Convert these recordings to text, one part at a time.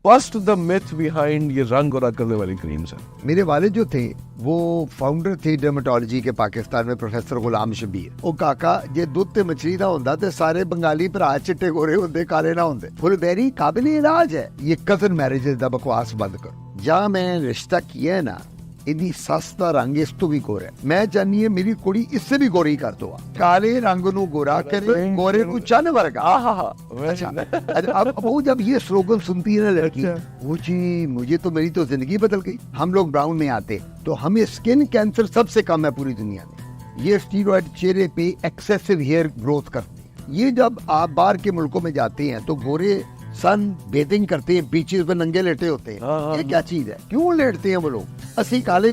bust the myth behind یہ رنگ اور کرنے والی کریمز ہیں. میرے والد جو تھے وہ فاؤنڈر تھے ڈرمیٹالوجی کے پاکستان میں، پروفیسر غلام شبیر. وہ کاکا جے دودھ تے مچھلی نہ ہوندا تے سارے بنگالی بھرا چٹے گورے ہوندے، کالے نہ ہوندے. فل بیری قابل علاج ہے. یہ کزن میرجز دا بکواس بند کرو. جہاں میں رشتہ کیا ہے نا، ادی سس دا رنگ اس تو بھی گورا ہے. میں چاہنی ہے میری کڑی اس سے بھی گوری کر دو. کالے رنگ نو گورا کرے، گورے کو چن ورگا. اب وہ جب یہ سلوگن سنتی ہے نا لڑکی، وہ جی مجھے تو میری تو زندگی بدل گئی. ہم لوگ براؤن میں آتے تو ہمیں اسکن کینسر سب سے کم ہے پوری دنیا میں. یہ اسٹیرائڈ چہرے پہ ایکسیسو ہیئر گروتھ کرتے ہیں. یہ جب آپ باہر کے ملکوں میں جاتے ہیں تو گورے سن بیتنگ کرتے ہیں، بیچز پہ ننگے لیٹے ہوتے ہیں. یہ کیا چیز ہے؟ کیوں لیٹتے ہیں وہ لوگ؟ اسی کالے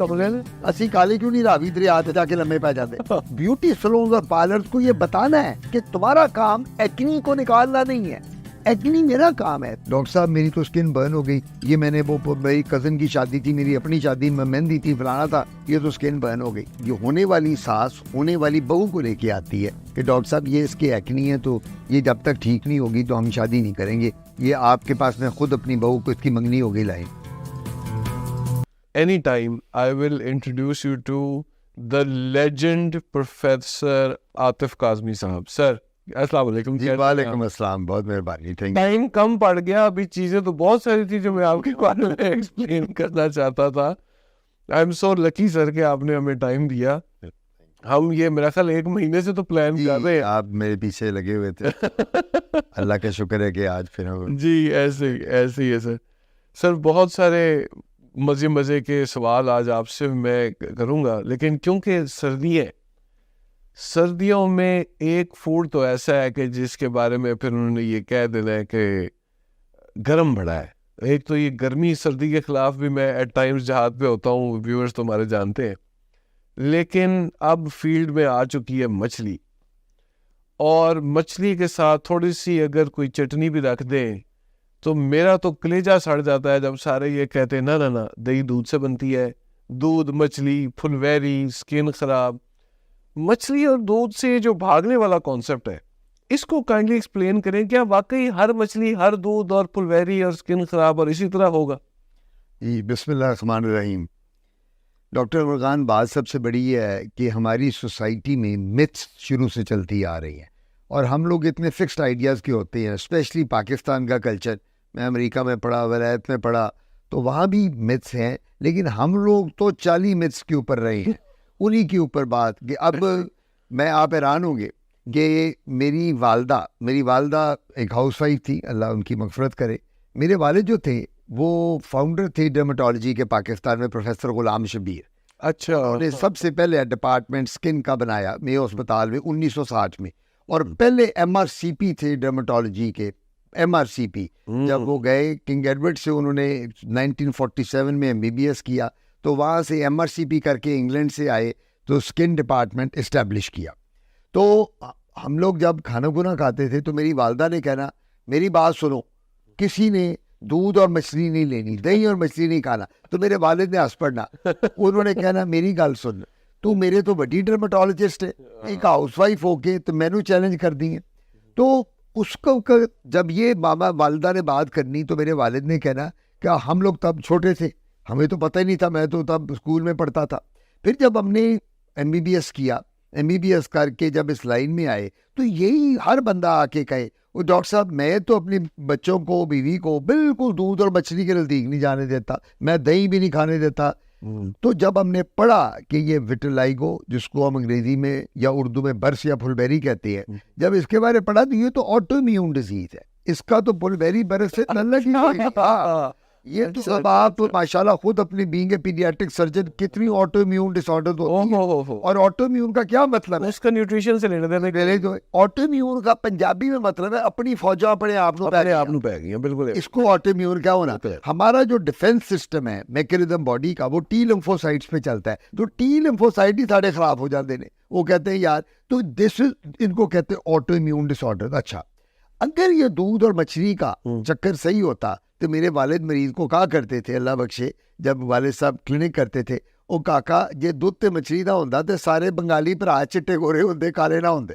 کیوں نہیں راوی دریا جا کے لمبے پہ جاتے؟ بیوٹی سلونز اور پارلرز کو یہ بتانا ہے کہ تمہارا کام ایکنی کو نکالنا نہیں ہے، ایکنی میرا کام ہے. ڈاکٹر صاحب میری تو اسکن برن ہو گئی. یہ میں نے وہ میری کزن کی شادی تھی، میری اپنی شادی میں مہندی تھی، فلانا تھا، یہ تو اسکن برن ہو گئی. یہ ہونے والی ساس ہونے والی بہو کو لے کے آتی ہے کہ ڈاکٹر صاحب یہ اس کے ایکنی ہے، تو یہ جب تک ٹھیک نہیں ہوگی تو ہم شادی نہیں کریں گے. یہ آپ کے پاس میں خود اپنی بہو کو اس کی منگنی ہو گئی لائیں. Any time I will introduce you to the legend Professor Atif Kazmi صاحب. سر السلام علیکم. جی وعلیکم السلام، بہت مہربانی. ٹائم کم پڑ گیا، ابھی چیزیں تو بہت ساری تھی جو میں آپ کے بارے میں ایکسپلین کرنا چاہتا تھا. آئی ایم سو لکی سر کہ آپ نے ہمیں ٹائم دیا. ہم یہ میرا خیال 1 مہینے سے تو پلان کر رہے ہیں. آپ میرے پیچھے لگے ہوئے تھے. اللہ کا شکر ہے کہ آج پھر ہم جی ایسے ہی ہے سر. سر بہت سارے مزے کے سوال آج آپ سے میں کروں گا، لیکن کیونکہ سردیوں میں ایک فوڈ تو ایسا ہے کہ جس کے بارے میں پھر انہوں نے یہ کہہ دینا ہے کہ گرم بڑا ہے. ایک تو یہ گرمی سردی کے خلاف بھی میں ایٹ ٹائمز جہاد پہ ہوتا ہوں، ویورز تو ہمارے جانتے ہیں. لیکن اب فیلڈ میں آ چکی ہے مچھلی، اور مچھلی کے ساتھ تھوڑی سی اگر کوئی چٹنی بھی رکھ دیں تو میرا تو کلیجہ سڑ جاتا ہے جب سارے یہ کہتے ہیں نہ دہی دودھ سے بنتی ہے، دودھ مچھلی پھلویری اسکن خراب. مچھلی اور دودھ سے جو بھاگنے والا کانسیپٹ ہے اس کو کائنڈلی ایکسپلین کریں. کیا واقعی ہر مچھلی ہر دودھ اور پھلویری اور اسکن خراب اور اسی طرح ہوگا؟ جی بسم اللہ الرحمن الرحیم. ڈاکٹر مرغان، بات سب سے بڑی یہ ہے کہ ہماری سوسائٹی میں متس شروع سے چلتی آ رہی ہیں، اور ہم لوگ اتنے فکسڈ آئیڈیاز کے ہوتے ہیں، اسپیشلی پاکستان کا کلچر. میں امریکہ میں پڑھا، ولایت میں پڑھا، تو وہاں بھی متس ہیں، لیکن ہم لوگ تو 40 متس کے اوپر رہے ہیں. انہی کے اوپر بات کہ اب میں آپ حیران ہوں گے کہ میری والدہ ایک ہاؤس وائف تھی، اللہ ان کی مغفرت کرے. میرے والد جو تھے وہ فاؤنڈر تھے ڈرمیٹالوجی کے پاکستان میں، پروفیسر غلام شبیر. اچھا. انہوں نے سب سے پہلے ڈپارٹمنٹ اسکن کا بنایا میو اسپتال میں 1960 میں، اور پہلے MRCP تھے ڈرمیٹالوجی کے. MRCP جب وہ گئے کنگ ایڈورڈ سے، انہوں نے 1947 میں MBBS کیا، تو وہاں سے MRCP کر کے انگلینڈ سے آئے تو اسکن ڈپارٹمنٹ اسٹیبلش کیا. تو ہم لوگ جب کھانا گنا کھاتے تھے تو میری والدہ نے کہنا، میری بات سنو، کسی نے دودھ اور مچھلی نہیں لینی، دہی اور مچھلی نہیں کھانا. تو میرے والد نے ہنس پڑنا، انہوں نے کہنا میری گل سن، تو میرے تو بڑی ڈرمیٹالوجسٹ ہے، ایک ہاؤس وائف ہو کے تو میں نے چیلنج کر دی ہے. تو اس کو جب یہ ماما والدہ نے بات کرنی تو میرے والد نے کہنا کہ ہم لوگ تب چھوٹے تھے، ہمیں تو پتہ ہی نہیں تھا، میں تو تب اسکول میں پڑھتا تھا. پھر جب ہم نے MBBS کیا، MBBS کر کے جب اس لائن میں آئے تو یہی ہر بندہ آ کے کہے، وہ ڈاکٹر صاحب میں تو اپنے بچوں کو، بیوی کو بالکل دودھ اور مچھلی کے نزدیک نہیں جانے دیتا، میں دہی بھی نہیں کھانے دیتا. تو جب ہم نے پڑھا کہ یہ وٹیلائگو، جس کو ہم انگریزی میں یا اردو میں برس یا پھلبیری کہتے ہیں، جب اس کے بارے پڑھا تو یہ تو آٹو امیون ڈیزیز ہے، اس کا تو پھلبیری برس سے تعلق ہی نہیں. یہ تو اب آپ ماشاءاللہ خود اپنی بینگ اے پیڈیاٹرک سرجن کتنی آٹو امیون ڈس آرڈر ہوتی ہیں. اور آٹو امیون کا کیا مطلب ہے؟ اس کا نیوٹریشن سے لینے دینے. آٹو امیون کا پنجابی میں مطلب ہے اپنی فوجاں اپنے آپ نو پہ گئی ہیں. بالکل اس کو آٹو امیون کیا ہونا. ہمارا جو ڈیفینس سسٹم ہے میکانزم باڈی کا، وہ ٹی لمفوسائٹس پہ چلتا ہے، تو ٹی لمفوسائٹ ہی سارے خراب ہو جاتے ہیں. وہ کہتے ہیں یار، تو دس ان کو کہتے ہیں آٹو امیون ڈس آرڈر. اچھا، اگر یہ دودھ اور مچھلی کا چکر صحیح ہوتا تو میرے والد مریض کو کہا کرتے تھے، اللہ بخشے، جب والد صاحب کلینک کرتے تھے، ਉਹ ਕਾਕਾ ਜੇ ਦੁੱਧ ਤੇ ਮੱਛਲੀ ਦਾ ਹੁੰਦਾ ਤੇ ਸਾਰੇ ਬੰਗਾਲੀ ਭਰਾ ਚਿੱਟੇ ਗੋਰੇ ਹੁੰਦੇ, ਕਾਲੇ ਨਾ ਹੁੰਦੇ।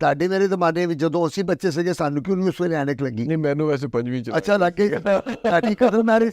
ਤੁਹਾਡੇ ਮੇਰੇ ਜ਼ਮਾਨੇ ਵਿੱਚ ਜਦੋਂ ਅਸੀਂ ਬੱਚੇ ਸੀਗੇ ਸਾਨੂੰ ਕਿਉਂ ਨਹੀਂ ਉਸ ਵੇਲੇ ਐਨਕ ਲੱਗੀ? ਨਹੀਂ ਮੈਨੂੰ ਵੈਸੇ ਪੰਜਵੀਂ ਚ ਅੱਛਾ ਲੱਗੇਗਾ। ਤੁਹਾਡੀ ਕਜ਼ਨ ਮੈਰਿਜ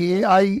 AI,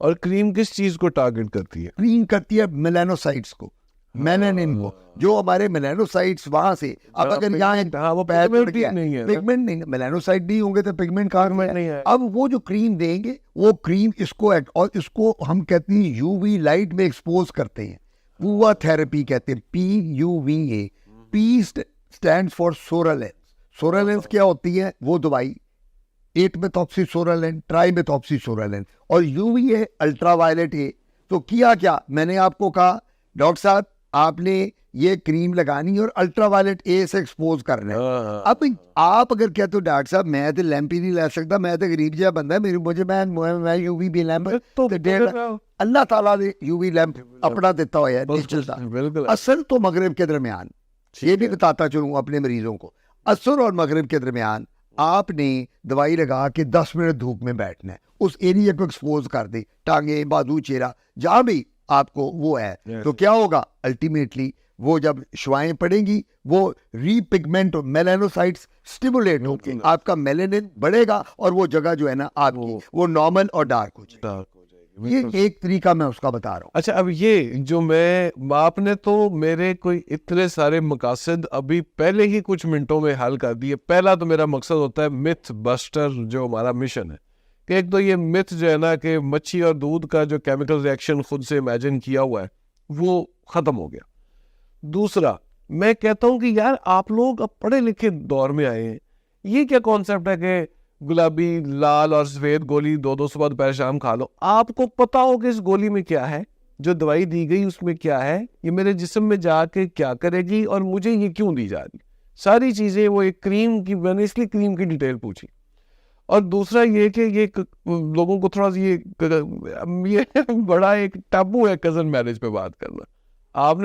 اور کریم کس چیز کو ٹارگٹ کرتی ہے؟ کریم کرتی ہے میلانوسائٹس کو, میلانن کو, جو ہمارے میلانوسائٹس وہاں سے اب اگر یہاں وہ پگمنٹ نہیں ہے, پگمنٹ نہیں, میلانوسائٹ نہیں ہوں گے تو پگمنٹ کہاں نہیں ہے. اب وہ جو کریم دیں گے وہ کریم اس کو اور اس کو ہم کہتے ہیں یو وی لائٹ میں ایکسپوز کرتے ہیں, پوا تھراپی کہتے ہیں, PUVA. P stand for psoralens. Psoralens کیا ہوتی ہے؟ وہ دوائی 8 methoxy psoralen, tri methoxy psoralen, اور UVA الٹرا وائلٹ اے. تو کیا میں نے آپ کو کہا ڈاکٹر صاحب آپ نے یہ کریم لگانی اور الٹرا وائلٹ اے سے ایکسپوز کرنا ہے. اب آپ اگر کہتے ہو ڈاکٹر صاحب میں تو لیمپ ہی نہیں لے سکتا, میں تو غریب جہا بندہ, میں UV لیمپ اللہ تعالیٰ نے UV لیمپ اپنا دیتا ہوا ہے نیچر کا. اصل تو مغرب کے درمیان, یہ بھی بتاتا چلوں اپنے مریضوں کو, عصر اور مغرب کے درمیان آپ نے دوائی لگا کے 10 منٹ دھوپ میں بیٹھنا ہے, اس ایریا کو ایکسپوز کر دے, ٹانگیں, بازو, چہرہ, جہاں بھی آپ کو وہ ہے. تو کیا ہوگا الٹیمیٹلی وہ جب شوائیں پڑیں گی وہ ری پگمنٹ میلانوسائٹس سٹیمولیٹ ہو کے آپ کا میلانن بڑھے گا اور وہ جگہ جو ہے نا آپ کی وہ نارمل اور ڈارک ہو جائے گی. یہ ایک طریقہ میں اس کا بتا رہا ہوں. اچھا, اب یہ جو آپ نے تو میرے کوئی اتنے سارے مقاصد ابھی پہلے ہی کچھ منٹوں میں حل کر دیے. پہلا تو میرا مقصد ہوتا ہے متھ بسٹر, جو ہمارا مشن ہے کہ ایک تو یہ متھ جو ہے نا کہ مچھی اور دودھ کا جو کیمیکل ریئیکشن خود سے امیجن کیا ہوا ہے وہ ختم ہو گیا. دوسرا میں کہتا ہوں کہ یار آپ لوگ اب پڑھے لکھے دور میں آئے ہیں, یہ کیا کانسیپٹ ہے کہ گلابی, لال اور سفید گولی 2 صبح دوپہر شام کھا لو؟ آپ کو پتا ہو کہ اس گولی میں کیا ہے, جو دوائی دی گئی اس میں کیا ہے, یہ میرے جسم میں جا کے کیا کرے گی اور مجھے یہ کیوں دی جا رہی, ساری چیزیں. وہ ایک کریم کی, میں نے اس لیے کریم کی ڈیٹیل پوچھی. اور دوسرا یہ کہ یہ لوگوں کو تھوڑا سا یہ بڑا ایک ٹابو ہے کزن میرج پہ بات کرنا. آپ نے